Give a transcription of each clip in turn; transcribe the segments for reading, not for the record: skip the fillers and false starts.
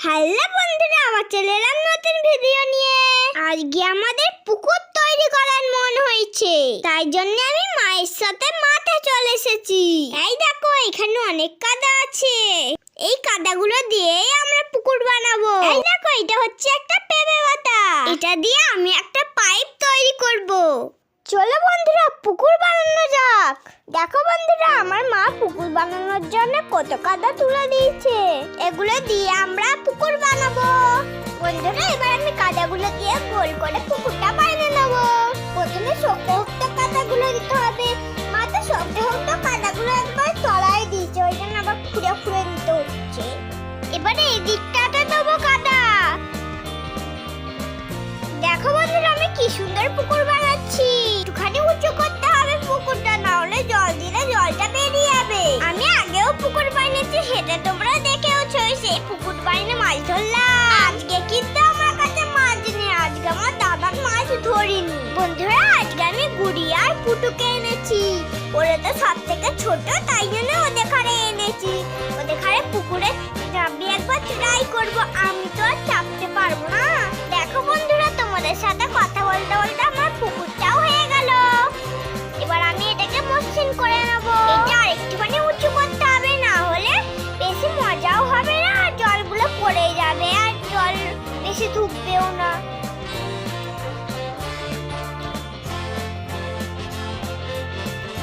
Hello বন্ধুরা, আমার চলে এলাম নতুন ভিডিও নিয়ে। আজকে আমাদের পুকুর তৈরি করার মন হয়েছে, তাই জন্য আমি মায়ের সাথে মাঠে চলে এসেছি। এই দেখো, এখানে অনেক কাদা আছে। এই কাদাগুলো দিয়ে আমরা পুকুর বানাবো। এই দেখো, এটা হচ্ছে একটা পেঁপে পাতা। এটা দিয়ে আমি একটা পাইপ তৈরি করব। চলো বন্ধুরা, পুকুর বানানো যাক। দেখো বন্ধুরা, আমার মা পুকুর বানানোর জন্য কত কাদা তুলে দিয়েছে। এগুলো দিয়ে আমরা পুকুর বানাবো। বন্ধুরা, এবার আমি কাদাগুলো দিয়ে গোল করে পুকুরটা বানিয়ে নেবো। প্রথমে শক্ত শক্ত কাদাগুলো দিতে হবে। মা তো শক্ত শক্ত কাদাগুলো একবার তলায় দিয়েছে, ওই জন্য আবার খুঁড়ে খুঁড়ে দিতে হচ্ছে। এবারে এই দিকটাতে দেবো কাদা। দেখো বন্ধুরা, আমি কি সুন্দর পুকুর বানাচ্ছি। একটুখানি উঁচু করতে হবে পুকুরটা, না হলে জল দিলে জলটা বেরিয়ে যাবে। আমি আগেও পুকুর বানিয়েছি, সেটা তোমরা দেখেওছো। সেই পুকুর বানিয়ে মাছ ধরলাম। আজকে কিন্তু আমার কাছে মাছ নেই, আজকে আমার দাদার মাছ ধরিনি। বন্ধুরা, আজকে আমি গুড়ি আর পুটুকে এনেছি। ওরা তো সব থেকে ছোট, তাই জন্য ওদের ঘরে এনেছি। ওদের ঘরে পুকুরে চাপি একবার ট্রাই করবো। আমি তো আর চাপতে পারবো না। দেখো বন্ধুরা, তোমাদের সাথে কথা বলতে বলতে আমার পুকুরটাও হয়ে গেল। এবার আমি এটাকে মসৃণ করে নেব। এটা আরেকটুখানি উঁচু করতে হবে, না হলে বেশি মজাও হবে না, জলগুলো পড়ে যাবে আর জল বেশি ঢুকবেও না।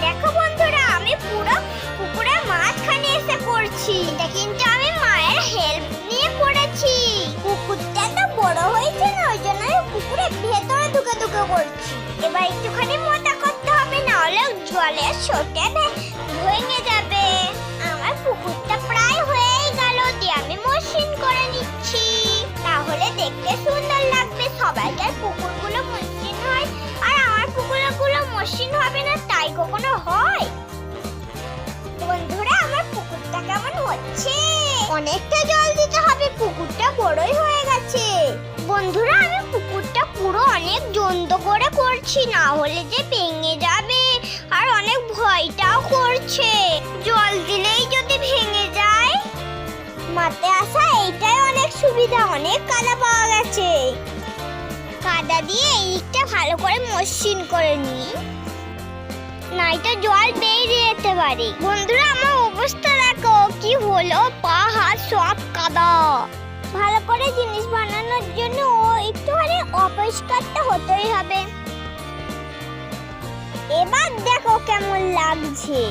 দেখো বন্ধুরা, আমি পুরো পুকুরের মাঝখানে এসে পড়ছি। এটা কিন্তু আমি মায়ের হেল্প নিয়ে করেছি। পুকুরটা তো বড় হয়েছে না, ওই জন্য আমি পুকুরের ভেতরে ঢুকে ঢুকে করছি। এবার একটুখানি মোটা করতে হবে, না হলে জলের স্রোতে ভেঙে যাবে। আমার পুকুরটা প্রায় হয়েই গেল, দিয়ে আমি মসৃণ করে নিচ্ছি। তাহলে দেখতে সুন্দর লাগবে। সবাইকার পুকুরগুলো মসৃণ হয়, আর আমার পুকুরগুলো মসৃণ হবে না, তাই কখনো হয়? বন্ধুরা, আমার পুকুরটা কেমন হচ্ছে? অনেকটা জল দিতে হবে, পুকুরটা বড়ই হয়ে গেছে। বন্ধুরা, আমি পুকুরটা পুরো অনেক যন্ত্র করে করছি, না হলে যে ভেঙে যাবে। আর অনেক ভয়টাও করছে, জল দিলেই যদি ভেঙে যায়। মাঠে আসা এইটাই অনেক সুবিধা, অনেক কাদা পাওয়া গেছে। কাদা দিয়ে এইটা ভালো করে মসৃণ করে নিই, নাইটা জল বেরিয়ে যেতে পারে। বন্ধুরা, আমার অবস্থা দেখো কি হলো, পা হাত সব কাদা। ভালো করে জিনিস বানানোর জন্য একটুখানি অপরিষ্কারটা হতেই হবে। এবার দেখো কেমন লাগছে,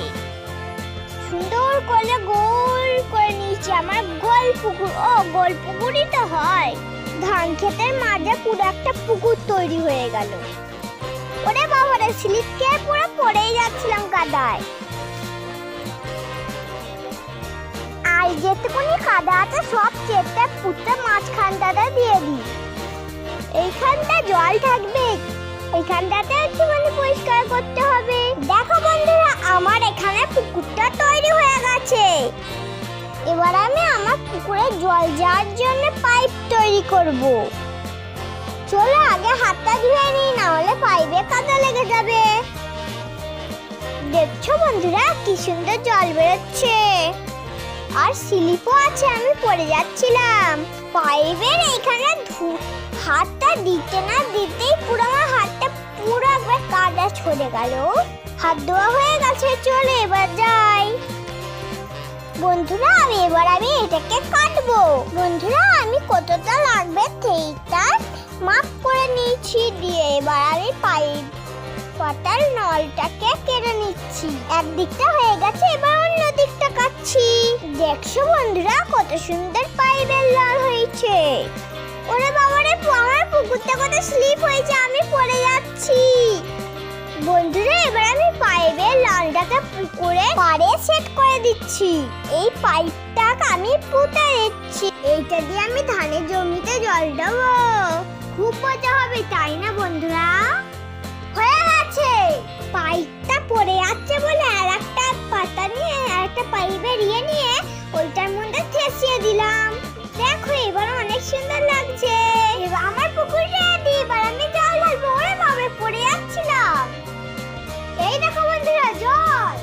সুন্দর করে গোল করে নিয়েছি। আমার গোল পুকুর, ও গোল পুকুরই তো হয়। ধান ক্ষেতের মাঝে পুরো একটা পুকুর তৈরি হয়ে গেল। ওরে বাবারে, স্লিপ খেয়ে পুরো পড়েই যাচ্ছিলাম কাদায়। আর যেটুকুনি কাদা আছে সব চেপটা পুকুরটা মাঝখানটাতে দিয়ে দিই। এইখানটা জল থাকবে, এইখানটাতে একটুখানি পরিষ্কার করতে হবে। দেখো বন্ধুরা, আমার এখানে পুকুরটা তৈরি হয়ে গেছে। এবার আমি আমার পুকুরে জল যাওয়ার জন্য পাইপ তৈরি করব। চলো আগে হাতটা ধুয়ে নিই, না হলে পাইপে কাদা লেগে যাবে। দেখছো বন্ধুরা, কি সুন্দর জল বেরোচ্ছে। আর স্লিপও আছে, আমি পড়ে যাচ্ছিলাম। পাইপের এইখানে হাতটা দিতে না দিতেই পুরো আমার হাতটা পুরো একবার কাদা ছড়ে গেল। হাত ধোয়া হয়ে গেছে, চলো এবার যাই। বন্ধুরা, আমি এটাকে কাটবো। বন্ধুরা, আমি কতটা লাগবে সেইটা মাপ করে নিয়েছি, দিয়ে এবার আমি পাইপ পাতার নলটাকে কেটে নিচ্ছি। একদিকটা হয়ে গেছে, এবার অন্য দিকটা কাটছি। দেখছো বন্ধুরা, কত সুন্দর পাইপের নল হয়েছে। ওরে বাবারে, আমার পুকুরটা কত স্লিপ হয়েছে, আমি পড়ে যাচ্ছি। বন্ধুরা, এবার আমি পাইপের নলটাকে পুকুরে পাড়ে সেট করে দিচ্ছি। এই পাইপটাকে আমি পুঁতে দিচ্ছি। এইটা দিয়ে আমি ধানের জমিতে জল দেবো। খুব মজা হবে, তাই না বন্ধুরা? হয়ে গেছে। পাইপটা পড়ে যাচ্ছে বলে আরেকটা পাতা নিয়ে আরেকটা পাইপের নিয়ে ওইটার মধ্যে ঠেসিয়ে দিলাম। দেখো, এবার অনেক সুন্দর লাগছে। এবার আমার পুকুর রেডি, এবার আমি জল ঢালবো। ওরে বাবা, পড়ে যাচ্ছিলাম। এই দেখো বন্ধুরা, জল।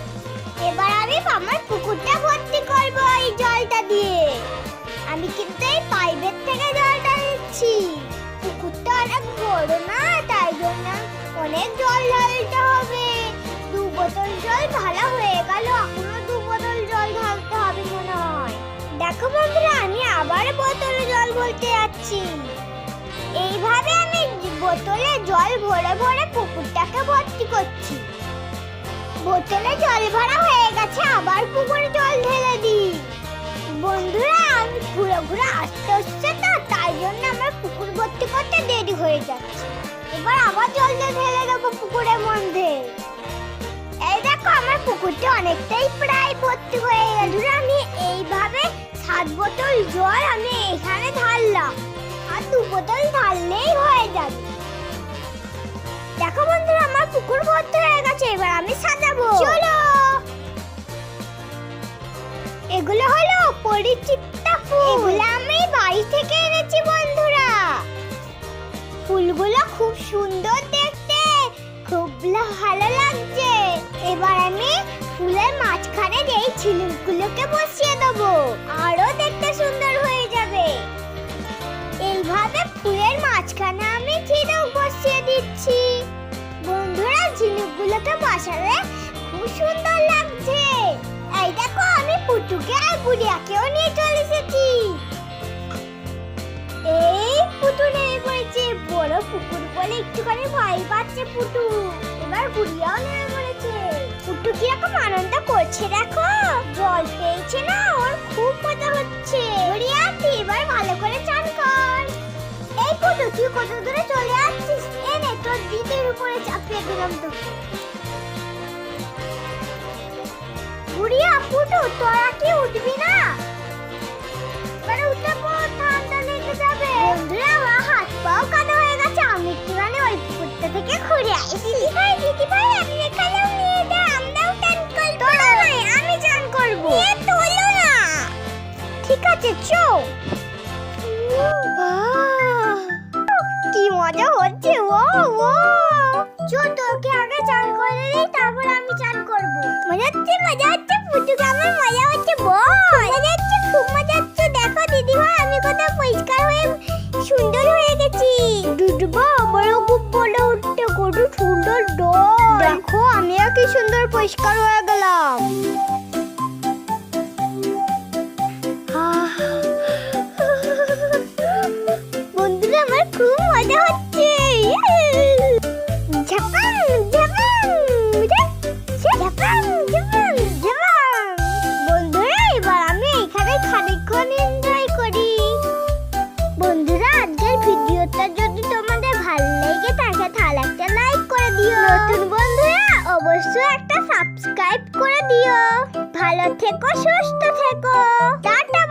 এবার আমি আমার পুকুরটা ভর্তি করবো এই জলটা দিয়ে। আমি আমি কিন্তু এই পাইপের থেকে জলটা নিচ্ছি। পুকুরটা অনেক বড় না, তাই জন্য অনেক জল ঢালতে হবে। 2 বোতল জল ঢালা হয়ে গেল, এখনো 2 বোতল জল ঢালতে হবে মনে হয়। দেখো বন্ধুরা, আমি আবার বোতলে জল ভরতে যাচ্ছি। এইভাবে আমি বোতলে জল ভরে ভরে পুকুরটাকে ভর্তি করছি। বোতলে জল ভরা হয়ে গেছে, আবার পুকুরে জল ঢেলে দিই। বন্ধুরা, আমি ঘুরে ঘুরে আসতে হচ্ছে তো, তাই জন্য আমার পুকুর ভর্তি করতে দেরি হয়ে যাচ্ছে। এবার আবার জল ঢেলে দেবো পুকুরের মধ্যে। এই দেখো, আমার পুকুরটা অনেকটাই প্রায় ভর্তি হয়ে গেল। আমি এইভাবে 7 বোতল জল আমি এখানে ঢাললাম, আর 2 বোতল ঢাললেই হয়ে যাবে। দেখো বন্ধুরা, আমার পুকুর ভর্তি হয়ে গেছে, এবার আমি সাজাবো। চলো। এগুলো হলো পরিচিতা ফুল, এগুলো আমি বাড়ি থেকে এনেছি বন্ধুরা। ফুলগুলো খুব সুন্দর দেখতে, খুব ভালো লাগছে। এবার আমি ফুলের মাঝখানে এই ঝিনুকগুলোকে বসিয়ে দেবো, আরো দেখতে সুন্দর হয়ে যাবে। এইভাবে ফুলের মাঝখানে আমি ঝিনুক বসিয়ে দিচ্ছি। বন্ধুরা, ঝিনুকগুলোকে বসালে খুব সুন্দর লাগছে। এই দেখো, আমি পুটুকে আর গুড়িয়াকেও নিয়ে চলে এসেছি। এই পুটু নেমে পড়েছে, বড় পুকুর বলে একটুখানি ভয় পাচ্ছে পুটু। এবার গুড়িয়াও নেমে পড়েছে। পুটু কিরকম আনন্দ করছে দেখো, জল পেয়েছে না, ওর খুব মজা হচ্ছে। গুড়িয়া, তুই এবার ভালো করে চান কর। এই পুটু, তুই কত দূরে চলে আসছিস? এনে তোর দিদির উপরে চাপিয়ে দিলাম তোকে। গুড়িয়া, পুটু, তোরা কি উঠবি না? এবারে উঠে পড়, ঠান্ডা লেগে যাবে। বন্ধুরা, আমার হাত পাও কাদা হয়ে গেছে, আমি একটুখানি ওই পুকুরটা থেকে ঘুরে আসি। দিদি ভাই, আমি এখানেও নিয়ে দে, আমরাও চান করব। তোরা নয়, আমি চান করব। এ তোলো না। ঠিক আছে, চো। কি মজা হচ্ছে, ও ও। চো, তোকে আগে চান করে দিই, তারপর আমি চান করব। মজা হচ্ছে, মজা হচ্ছে, পুটুকে আমার মজা হচ্ছে, বল। মজা হচ্ছে, খুব মজা হচ্ছে। দেখো দিদি ভাই, আমি কত পরিষ্কার হয়ে সুন্দর হয়ে গেছি। দুধবা বড় খুব বড় উঠতে, কত সুন্দর ডল। দেখো, আমিও কি সুন্দর পরিষ্কার হয়ে গেলাম। বন্ধুরা, আমার খুব মজা হচ্ছে। ঝাপাং ঝাপাং ঝাপাং ঝাপাং ঝাপাং। বন্ধুরা, এবার আমি এখানে খানিকক্ষণ এনজয় করি। বন্ধুরা, আজকের ভিডিওটা যদি তোমাদের ভালো লেগে থাকে তাহলে একটা লাইক করে দিও। নতুন বন্ধুরা অবশ্যই একটা সাবস্ক্রাইব করে দিও। ভালো থেকো, সুস্থ থেকো, টাটা।